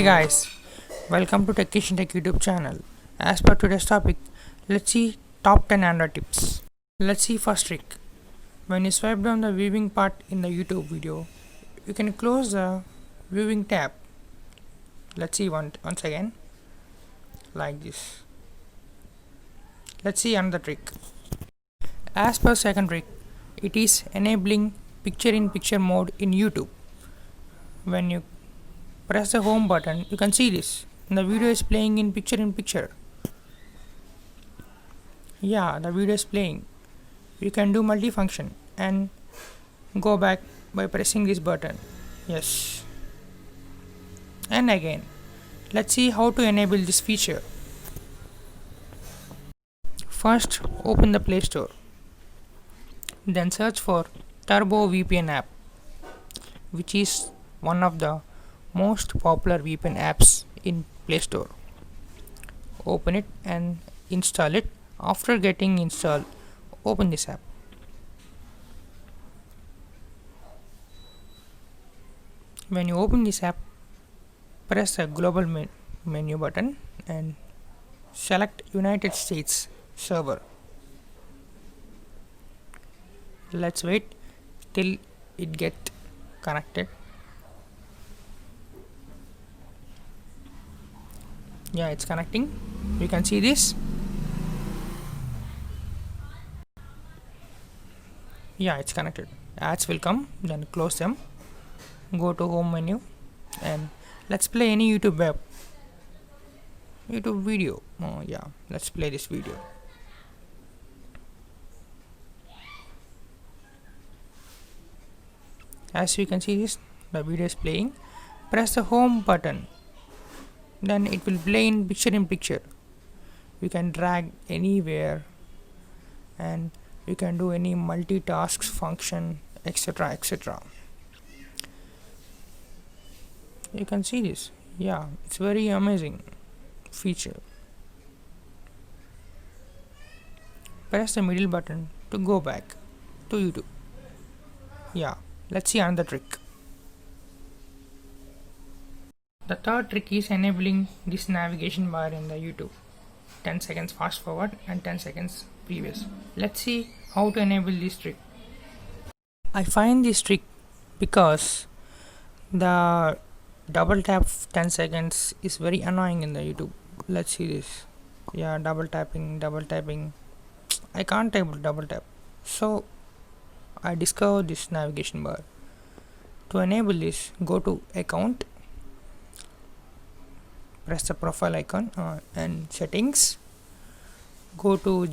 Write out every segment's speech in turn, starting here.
Guys, welcome to techniciantech YouTube channel. As per today's topic, let's see top 10 Android tips. Let's see first trick. When you swipe down the viewing part in the YouTube video, you can close the viewing tab. Let's see once again, like this. Let's see another trick. As per second trick, it is enabling picture-in-picture mode in YouTube. When you press the home button, you can see this. The video is playing in picture. Yeah, the video is playing. You can do multifunction and go back by pressing this button. Yes. And again. Let's see how to enable this feature. First, open the Play Store. Then search for Turbo VPN app, which is one of the most popular VPN apps in Play Store. Open it and install it. After getting installed, open this app. When you open this app, press the global menu button and select United States server. Let's wait till it gets connected. Yeah, it's connecting. You can see this. Yeah, it's connected. Ads will come, then close them. Go to home menu and let's play any YouTube video. Yeah, let's play this video. As you can see this, the video is playing. Press the home button. Then it will play in picture. You can drag anywhere and you can do any multitasks function, etc. You can see this. Yeah, it's very amazing feature. Press the middle button to go back to YouTube. Yeah, let's see another trick. The third trick is enabling this navigation bar in the YouTube. 10 seconds fast forward and 10 seconds previous. Let's see how to enable this trick. I find this trick because the double tap 10 seconds is very annoying in the YouTube. Let's see this. Yeah, double tapping. I can't double tap. So I discovered this navigation bar. To enable this, go to account, press the profile icon and settings, go to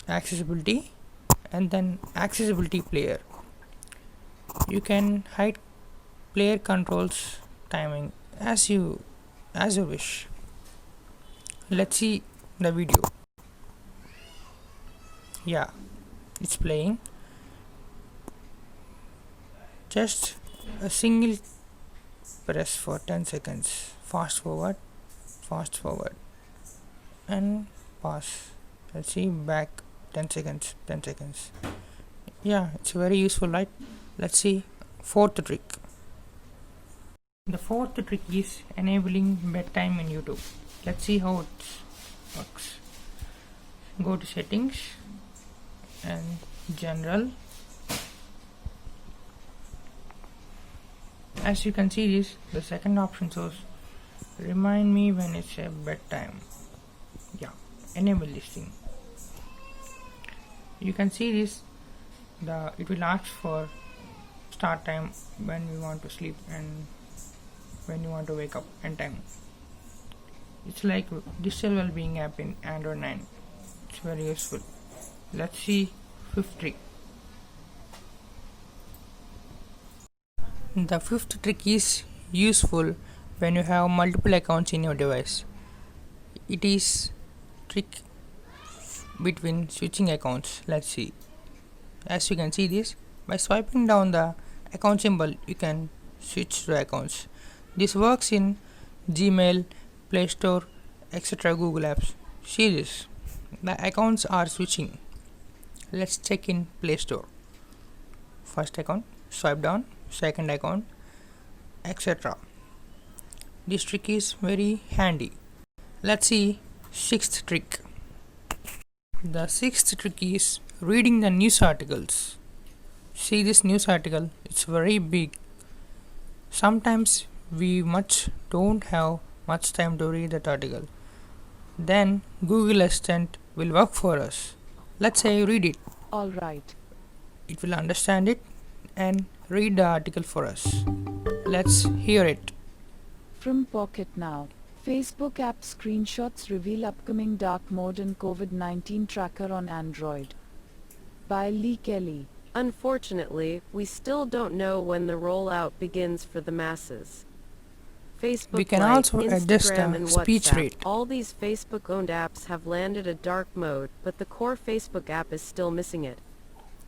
accessibility and then accessibility player. You can hide player controls timing as you wish. Let's see the video. Yeah, it's playing. Just a single press for 10 seconds. Fast forward and pause. Let's see, back 10 seconds. Yeah, it's very useful, right? Let's see fourth trick. The fourth trick is enabling bedtime in YouTube. Let's see how it works. Go to settings and general. As you can see this, the second option shows remind me when it's a bedtime. Yeah, enable this thing. You can see this, it will ask for start time when we want to sleep and when you want to wake up and time. It's like digital well-being app in Android 9. It's very useful. Let's see fifth trick. The fifth trick is useful when you have multiple accounts in your device. It is trick between switching accounts. Let's see. As you can see this, by swiping down the account symbol, you can switch to accounts. This works in Gmail, Play Store, etc. Google Apps. See this. The accounts are switching. Let's check in Play Store. First account, swipe down, second account, etc. this trick is very handy. Let's see sixth trick. The sixth trick is reading the news articles. See this news article, it's very big. Sometimes we don't have much time to read that article. Then Google Assistant will work for us. Let's say read it. All right. It will understand it and read the article for us. Let's hear it. From Pocket Now. Facebook app screenshots reveal upcoming dark mode in COVID-19 tracker on Android. By Lee Kelly. Unfortunately, we still don't know when the rollout begins for the masses. Facebook We can Lite, also adjust Instagram, the and speech WhatsApp, rate. all these Facebook-owned apps have landed a dark mode, but the core Facebook app is still missing it.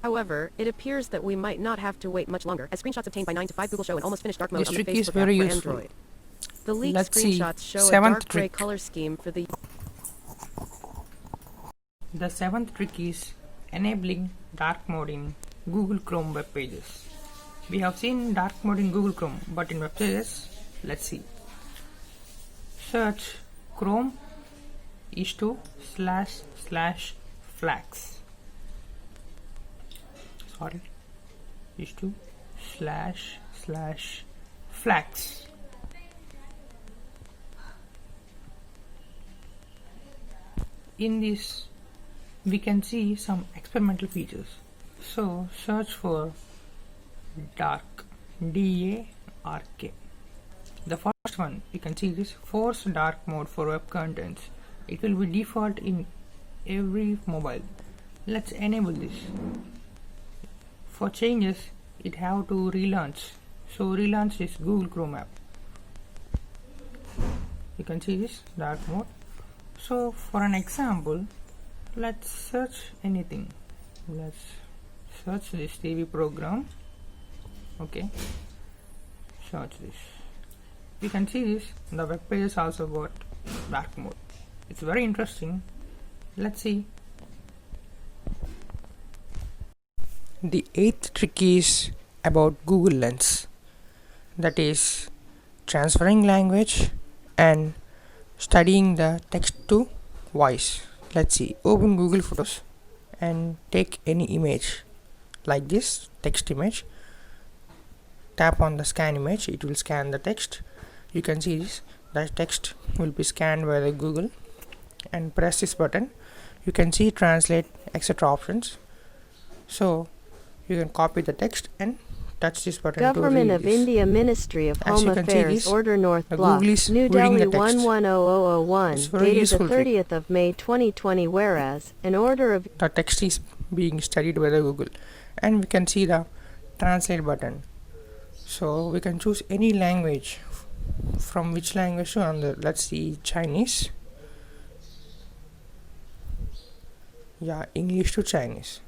However, it appears that we might not have to wait much longer, as screenshots obtained by 9 to 5 Google show an almost finished dark mode This on the trick is Facebook very app for useful. Android. The leaked Let's see screenshots show a seventh dark gray trick. color scheme for the The seventh trick is enabling dark mode in Google Chrome web pages. We have seen dark mode in Google Chrome, but in web pages, let's see. Search Chrome //flags. Sorry, //flags. In this, we can see some experimental features. So search for dark, DARK. The first one, you can see this force dark mode for web contents. It will be default in every mobile. Let's enable this. For changes, it have to relaunch. So relaunch this Google Chrome app. You can see this dark mode. So for an example, let's search anything. Let's search this TV program. Okay, search this. You can see this, the web pages also got dark mode. It's very interesting. Let's see. The eighth trick is about Google Lens, that is transferring language and studying the text to voice. Let's see, open Google Photos and take any image like this text image. Tap on the scan image, it will scan the text. You can see this, the text will be scanned by the Google, and press this button. You can see translate etc options. So you can copy the text and touch this button Government to of read this. India Ministry of As Home you can see Affairs this, Order North the Block, Google is New reading Delhi the text. 11001, It's very dated the useful trick. 30th of May 2020, whereas an order of The text is being studied by the Google, and we can see the translate button. So we can choose any language, from which language to another. Let's see, Chinese. Yeah, English to Chinese.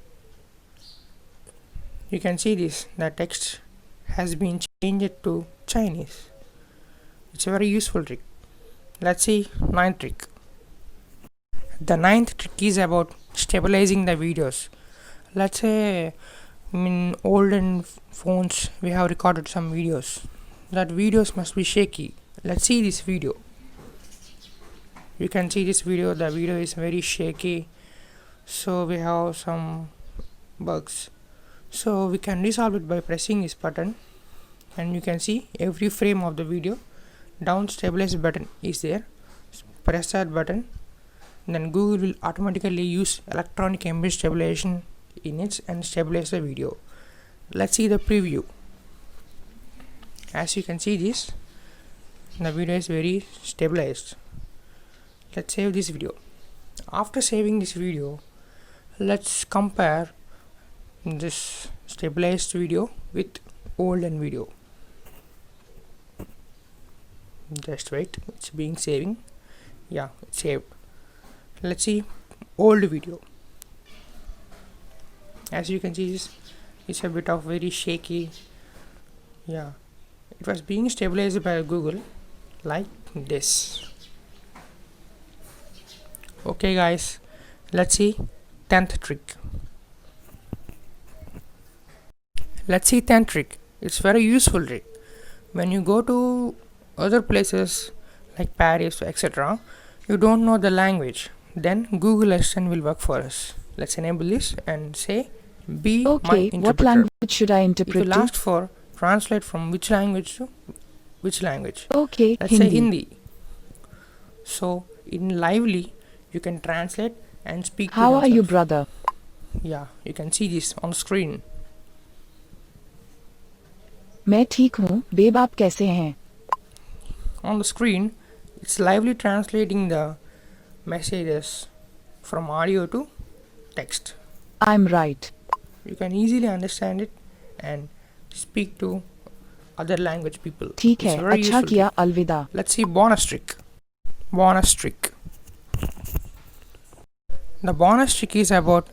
You can see this, the text has been changed to Chinese. It's a very useful trick. Let's see ninth trick. The ninth trick is about stabilizing the videos. Let's say in olden phones we have recorded some videos. That videos must be shaky. Let's see this video. You can see this video, the video is very shaky, so we have some bugs. So we can resolve it by pressing this button, and you can see every frame of the video down stabilize button is there. Press that button, then Google will automatically use electronic image stabilization in it and stabilize the video. Let's see the preview. As you can see this, the video is very stabilized. Let's save this video. After saving this video, let's compare this stabilized video with olden video. Just wait, it's being saving. Yeah, it's saved. Let's see old video. As you can see this, it's a bit of very shaky. Yeah, it was being stabilized by Google like this. Okay guys, let's see 10th trick. Let's see 10th trick. It's very useful trick. When you go to other places like Paris, etc., you don't know the language, then Google Assistant will work for us. Let's enable this and say, be my Okay, what interpreter. language should I It interpret will to? ask for translate from which language to which language. Okay, Let's say Hindi. Hindi. So in Lively, you can translate and speak to How are you, himself. brother? Yeah, you can see this on screen. मैं ठीक हूँ, babe आप कैसे हैं? On the screen, it's lively translating the messages from audio to text. I'm right. You can easily understand it and speak to other language people. ठीक It's है, very अच्छा useful किया, trick. अलविदा. Let's see bonus trick. Bonus trick. The bonus trick is about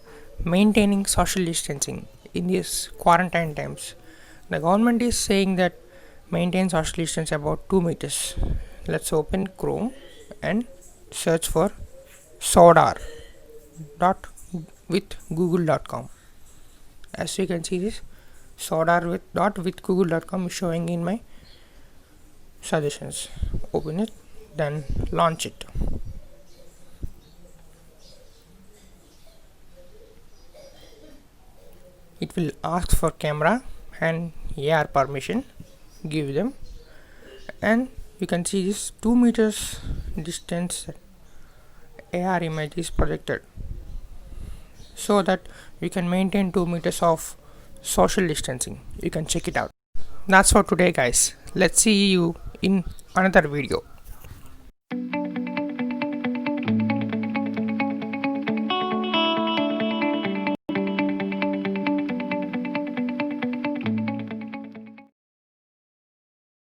maintaining social distancing in these quarantine times. The government is saying that maintain social distance about 2 meters. Let's open Chrome and search for sodar dot with google.com. As you can see, this sodar with google.com is showing in my suggestions. Open it, then launch it. It will ask for camera and AR permission, give them, and you can see this 2 meters distance AR image is projected, so that you can maintain 2 meters of social distancing. You can check it out. That's for today, guys. Let's see you in another video.